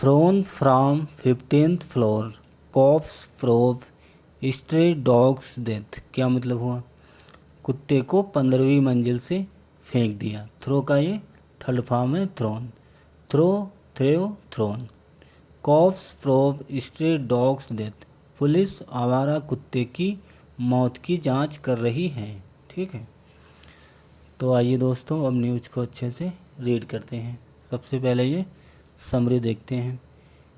Throne from 15th floor, cops probe stray dogs death. क्या मतलब हुआ? कुत्ते को 15वीं मंजिल से फेंक दिया। थ्रो का ये थर्ड फॉर्म है thrown. Throw, throw, thrown. Cops probe stray dogs death. पुलिस आवारा कुत्ते की मौत की जांच कर रही है। ठीक है, तो आइए दोस्तों अब न्यूज़ को अच्छे से रीड करते हैं। सबसे पहले ये समरी देखते हैं।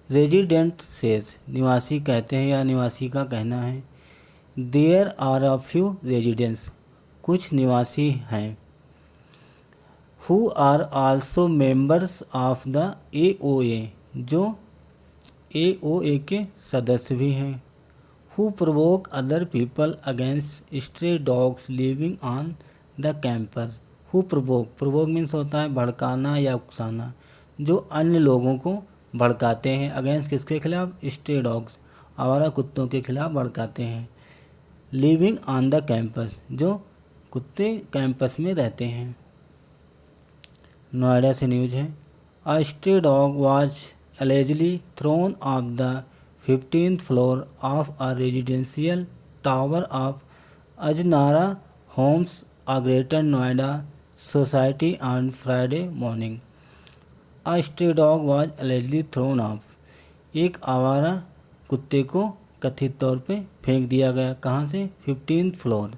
रेजिडेंट सेज, निवासी कहते हैं या निवासी का कहना है। There are a few residents, कुछ निवासी हैं। Who are also members of the AOA, जो AOA के सदस्य भी हैं। Who provoke other people against stray dogs living on the campus. Who provoke, provoke means होता है भड़काना या उकसाना, जो अन्य लोगों को भड़काते हैं। अगेंस्ट किसके खिलाफ? स्ट्रे डॉग्स, आवारा कुत्तों के खिलाफ भड़काते हैं। लिविंग ऑन द कैंपस, जो कुत्ते कैंपस में रहते हैं। नोएडा से न्यूज है। A stray dog was allegedly thrown off the 15th floor of a residential tower of Ajnara Homes, a Greater Noida society on Friday morning. A stray dog was allegedly thrown off. एक आवारा कुत्ते को कथित तौर पे फेंक दिया गया। कहाँ से? 15th फ्लोर,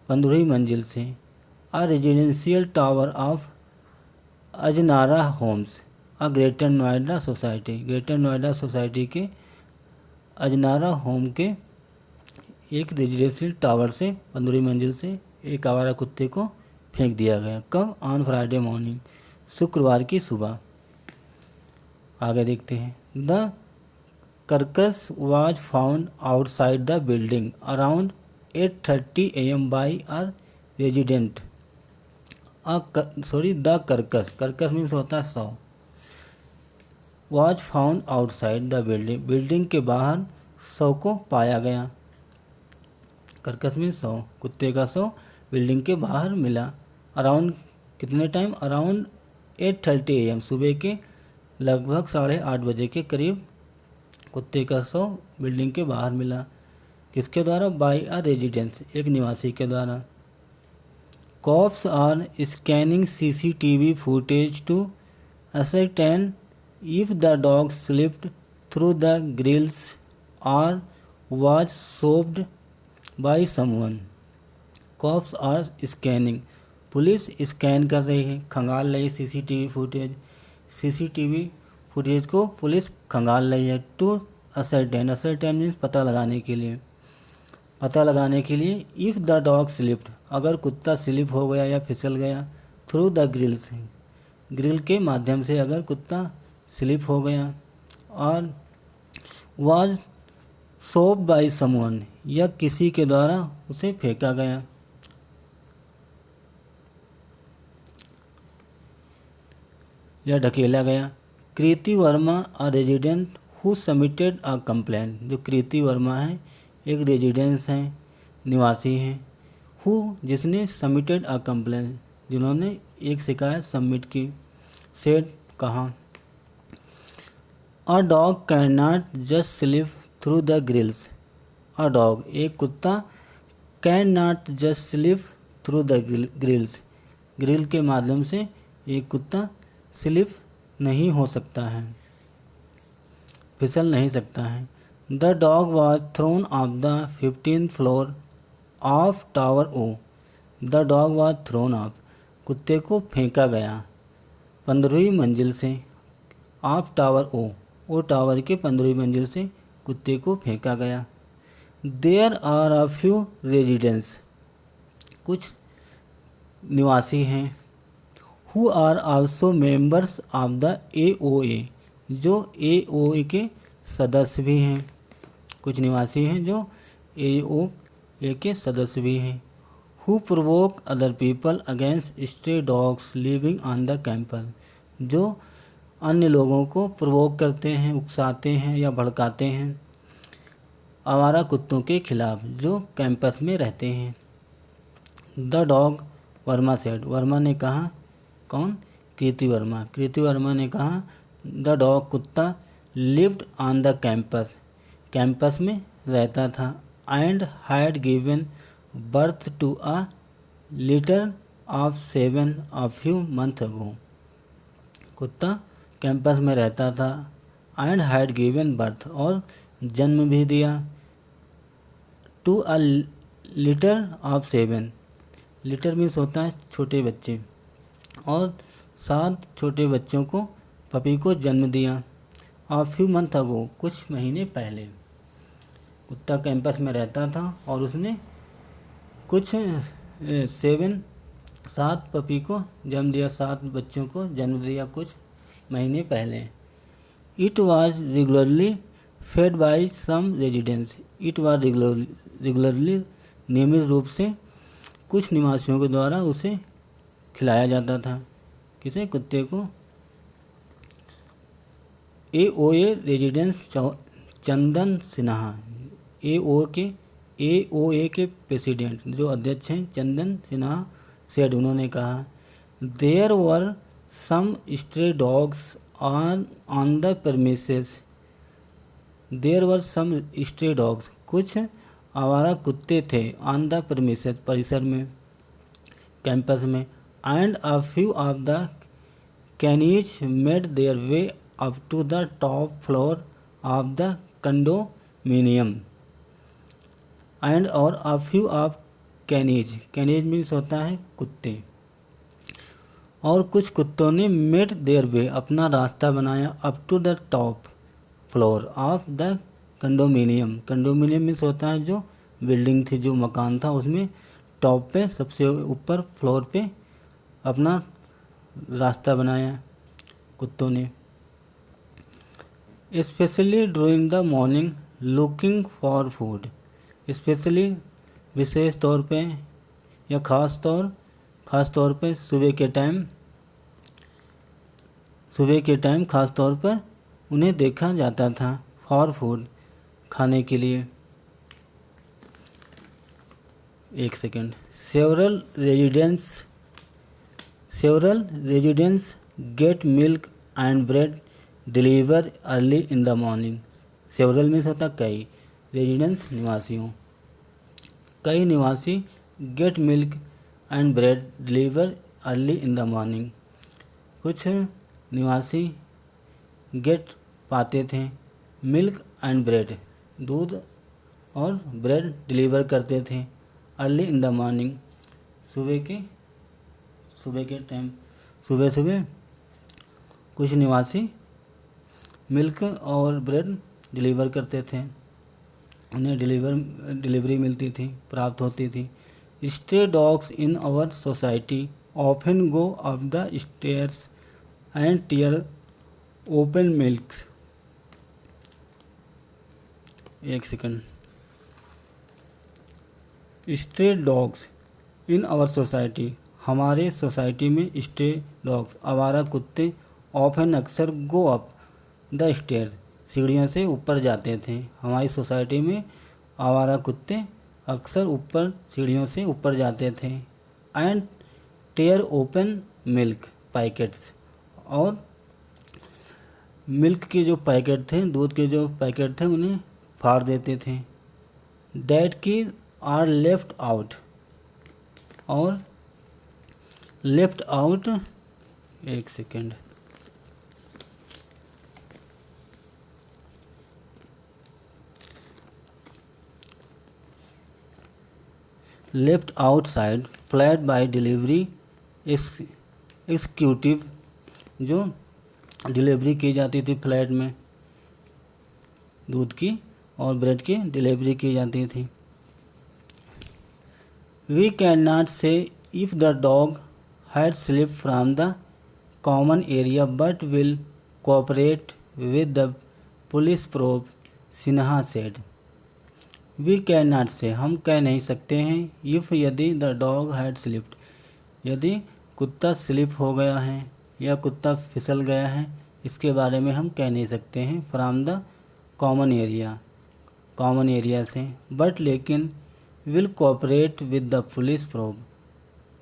15वीं मंजिल से। A residential tower of Ajnara homes, a greater Noida society, greater Noida society के अजनारा होम के एक रेजिडेंशियल टावर से 15वीं मंजिल से एक आवारा कुत्ते को फेंक दिया गया। कब? ऑन फ्राइडे मॉर्निंग, शुक्रवार की सुबह। आगे देखते हैं। The carcass was found outside the building around 8:30 AM by a resident. The carcass means होता है शव। was found outside the building, building के बाहर शव को पाया गया। carcass means शव, कुत्ते का शव बिल्डिंग के बाहर मिला। अराउंड कितने टाइम? अराउंड 8:30 AM, सुबह के लगभग 8:30 बजे के करीब कुत्ते का शव बिल्डिंग के बाहर मिला। किसके द्वारा? बाय अ रेजिडेंस, एक निवासी के द्वारा। Cops are scanning CCTV footage to ascertain if the dog slipped through the grills or was shoved by someone. Cops are scanning, पुलिस स्कैन कर रही है, खंगाल रही CCTV फुटेज। CCTV फुटेज को पुलिस खंगाल रही है। टू असरटेन, असरटेन मीन्स पता लगाने के लिए, पता लगाने के लिए। इफ़ द डॉग स्लिप्ड, अगर कुत्ता स्लिप हो गया या फिसल गया। थ्रू द ग्रिल्स, ग्रिल के माध्यम से अगर कुत्ता स्लिप हो गया। और वाज सोप बाय समवन, या किसी के द्वारा उसे फेंका गया। या ढकेला गया। Kriti Verma a resident who submitted a complaint, जो कृति वर्मा है एक रेजिडेंस हैं, निवासी हैं। हु, जिसने सबमिटेड अ कंप्लेंट, जिन्होंने एक शिकायत सबमिट की। सेड, कहा। A dog can not just slip through the grills. A dog, एक कुत्ता, can not just slip through the grills, grill के माध्यम से एक कुत्ता स्लिप नहीं हो सकता है, फिसल नहीं सकता है। The dog was thrown off the 15th floor of tower O. The dog was thrown off, कुत्ते को फेंका गया 15वीं मंजिल से। ऑफ टावर ओ टावर के 15वीं मंजिल से कुत्ते को फेंका गया। There are a few residents, कुछ निवासी हैं। Who are also members of the AOA, जो AOA के सदस्य भी हैं। कुछ निवासी हैं जो AOA के सदस्य भी हैं। Who provoke other people against stray dogs living on the campus, जो अन्य लोगों को प्रोवोक करते हैं, उकसाते हैं या भड़काते हैं आवारा कुत्तों के खिलाफ जो कैंपस में रहते हैं। The dog, Verma said, Verma ने कहा। कौन? कृति वर्मा। कृति वर्मा ने कहा द डॉग, कुत्ता lived on the campus, campus में रहता था, and had given birth to a litter of 7 a few month ago. कुत्ता कैंपस में रहता था, एंड हैड गिवन बर्थ और जन्म भी दिया, to a litter of 7, litter means होता है छोटे बच्चे, और 7 छोटे बच्चों को पपी को जन्म दिया, अ फ्यू मंथ अगो, कुछ महीने पहले। कुत्ता कैंपस में रहता था और उसने कुछ 7 पपी को जन्म दिया, 7 बच्चों को जन्म दिया कुछ महीने पहले। It was regularly fed by some residents, it was regularly नियमित रूप से कुछ निवासियों के द्वारा उसे खिलाया जाता था। किसे? कुत्ते को। AOA residents Chandan Sinha, AOA के प्रेसिडेंट जो अध्यक्ष हैं चंदन सिन्हा सेड, उन्होंने कहा, there were some stray dogs on the premises, there were some stray dogs, कुछ आवारा कुत्ते थे, ऑन द परमिसेस, परिसर में, कैंपस में, and a few of the canines made their way up to the top floor of the condominium, and और a few of canines, canines means होता है कुत्ते, और कुछ कुत्तों ने मेड देयर वे, अपना रास्ता बनाया, up to the top floor of the condominium, condominium means होता है जो बिल्डिंग थी, जो मकान था, उसमें टॉप पे सबसे ऊपर फ्लोर पे अपना रास्ता बनाया कुत्तों ने। Specially during the morning looking for food, specially विशेष तौर पे या ख़ास तौर पे सुबह के टाइम ख़ास तौर पर उन्हें देखा जाता था, फॉर फूड, खाने के लिए। एक second. Several residents get milk and bread deliver early in the morning, several means होता कई, रेजिडेंट्स निवासियों, कई निवासी get milk and bread deliver early in the morning, कुछ निवासी गेट पाते थे मिल्क एंड ब्रेड, दूध और ब्रेड डिलीवर करते थे, अर्ली इन द मॉर्निंग, सुबह के टाइम, सुबह कुछ निवासी मिल्क और ब्रेड डिलीवर करते थे, उन्हें डिलीवरी मिलती थी, प्राप्त होती थी। Stray dogs in our society often go up the stairs and tear open milk. एक second. Stray dogs in our society, हमारे सोसाइटी में स्ट्रे डॉग्स, आवारा कुत्ते, ऑफन अक्सर गो अप द स्टेयर, सीढ़ियों से ऊपर जाते थे। हमारी सोसाइटी में आवारा कुत्ते अक्सर ऊपर सीढ़ियों से ऊपर जाते थे। And tear open milk packets, और मिल्क के जो पैकेट थे, दूध के जो पैकेट थे, उन्हें फाड़ देते थे। डैट की आर लेफ्ट आउट, और लेफ्ट आउट, एक second, left outside flat by delivery executive, जो डिलीवरी की जाती थी फ्लैट में, दूध की और ब्रेड की डिलीवरी की जाती थी। We can not say if the dog had slip from the common area but will cooperate with the police probe, Sinha said. We can not say, हम कह नहीं सकते हैं, इफ़ यदि द डॉग हैड स्लिप्ड, यदि कुत्ता स्लिप हो गया है या कुत्ता फिसल गया है, इसके बारे में हम कह नहीं सकते हैं, फ्रॉम द कॉमन एरिया से, बट लेकिन will cooperate with the police probe,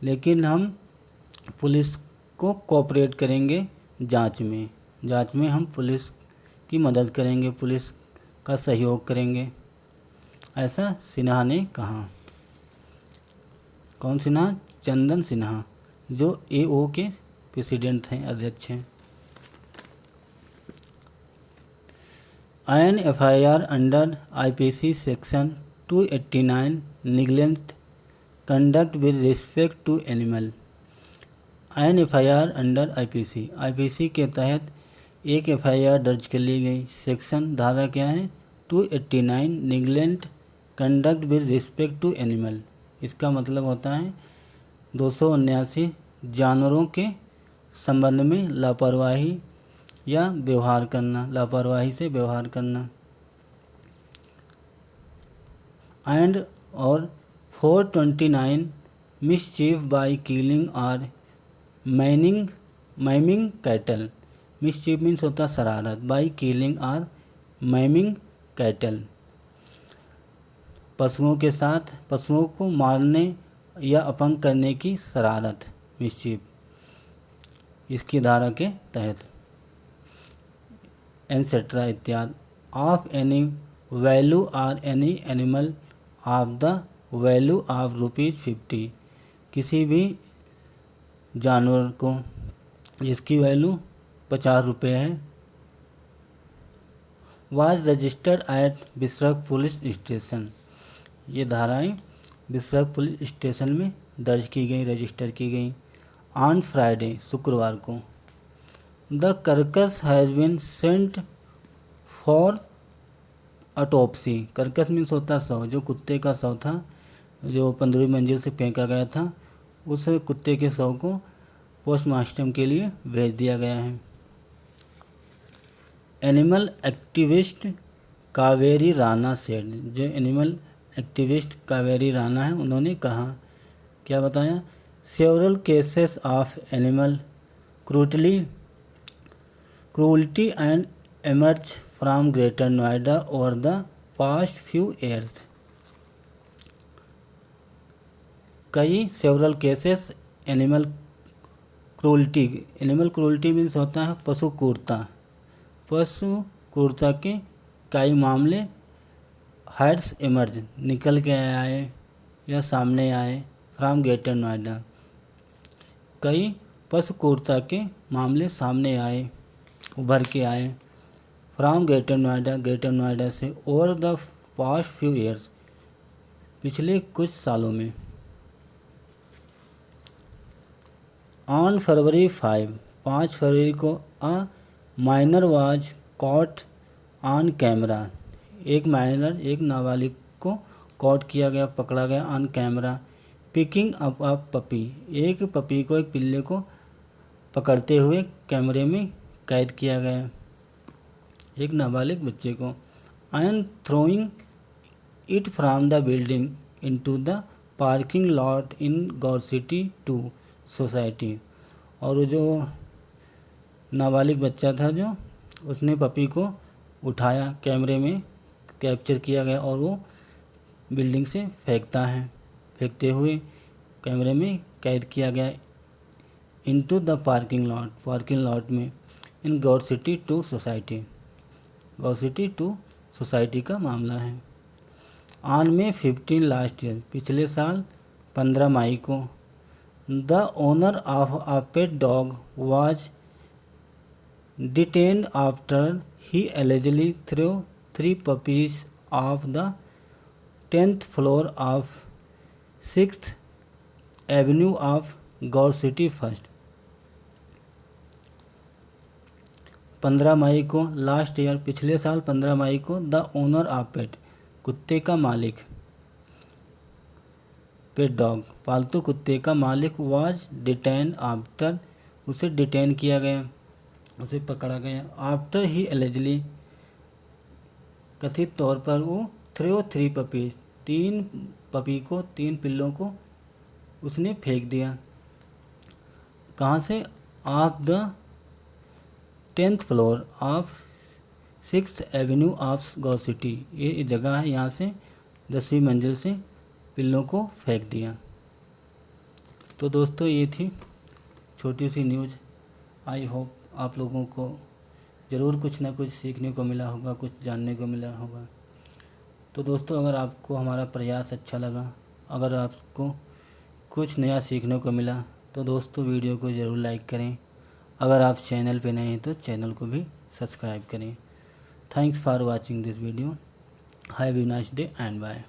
लेकिन हम पुलिस को कोऑपरेट करेंगे जांच में हम पुलिस की मदद करेंगे, पुलिस का सहयोग करेंगे, ऐसा सिन्हा ने कहा। कौन सिन्हा? चंदन सिन्हा, जो AO के प्रेसिडेंट हैं, अध्यक्ष हैं। An FIR under IPC section 289 neglect conduct with respect to animal। An FIR under IPC के तहत एक FIR दर्ज कर ली गई। सेक्शन धारा क्या है? 289 neglect conduct with respect to animal. इसका मतलब होता है 279 जानवरों के संबंध में लापरवाही या व्यवहार करना, लापरवाही से व्यवहार करना। एंड और 429 मिसचीफ बाय किलिंग और मैमिंग कैटल। मिसचीफ मीन्स होता शरारत, बाय किलिंग और मैमिंग कैटल, पशुओं के साथ पशुओं को मारने या अपंग करने की शरारत, मिसचीफ, इसकी धारा के तहत। एटसेट्रा इत्यादि। Of any value or any animal of the value of ₹50, किसी भी जानवर को जिसकी वैल्यू 50 रुपये है, was registered eight Bisrakh police station. ये धाराएं बिसरख पुलिस स्टेशन में दर्ज की गई, रजिस्टर की गई। ऑन फ्राइडे, शुक्रवार को, the carcass has been sent for autopsy. Carcass means होता शव, जो कुत्ते का शव था, जो 15वीं मंजिल से फेंका गया था, उस कुत्ते के शव को पोस्टमार्टम के लिए भेज दिया गया है। Animal activist Kaveri Rana said, जो एनिमल एक्टिविस्ट कावेरी राणा है, उन्होंने कहा, क्या बताया? Several cases of animal cruelty and emerged from Greater Noida over the past few years। कई several cases animal cruelty means होता है पशु क्रूरता के कई मामले हैड्स एमर्ज निकल के आए या सामने आए, फ्रॉम ग्रेटर नोएडा, कई पशु क्रूरता के मामले सामने आए, उभर के आए, फ्रॉम ग्रेटर नोएडा से, over the past few years, पिछले कुछ सालों में। ऑन फरवरी 5 फरवरी को a minor was caught on camera. एक नाबालिग को कॉट किया गया, पकड़ा गया, on camera, picking up a puppy, एक पिल्ले को पकड़ते हुए कैमरे में कैद किया गया, एक नाबालिग बच्चे को। And throwing it from the building into the parking lot in Gaur City 2 society. और वो जो नाबालिग बच्चा था, जो उसने पपी को उठाया, कैमरे में कैप्चर किया गया, और वो बिल्डिंग से फेंकते हुए कैमरे में कैद किया गया, इनटू द पार्किंग लॉट में, इन गौरसिटी 2 सोसाइटी। गौरसिटी 2 सोसाइटी का मामला है। ऑन May 15 लास्ट ईयर, पिछले साल 15 मई को, the owner of a pet dog was detained after he allegedly threw 3 puppies of the 10th floor of 6th avenue of Gaur City first. 15 मई को, लास्ट ईयर, पिछले साल 15 मई को, द ओनर ऑफ पेट, कुत्ते का मालिक, पेट डॉग, पालतू कुत्ते का मालिक, वाज डिटेन आफ्टर, उसे डिटेन किया गया, उसे पकड़ा गया, आफ्टर ही एलिजिबली, कथित तौर पर वो थ्रो 3 पपी, 3 पिल्लों को उसने फेंक दिया। कहाँ से? Of the 10th floor of 6th avenue of Gaur City, ये जगह है, यहाँ से 10वीं मंजिल से पिल्लों को फेंक दिया। तो दोस्तों, ये थी छोटी सी न्यूज़। आई होप आप लोगों को ज़रूर कुछ ना कुछ सीखने को मिला होगा, कुछ जानने को मिला होगा। तो दोस्तों, अगर आपको हमारा प्रयास अच्छा लगा, अगर आपको कुछ नया सीखने को मिला, तो दोस्तों वीडियो को ज़रूर लाइक करें। अगर आप चैनल पे नए हैं तो चैनल को भी सब्सक्राइब करें। Thanks for watching this video. Have a nice day and bye.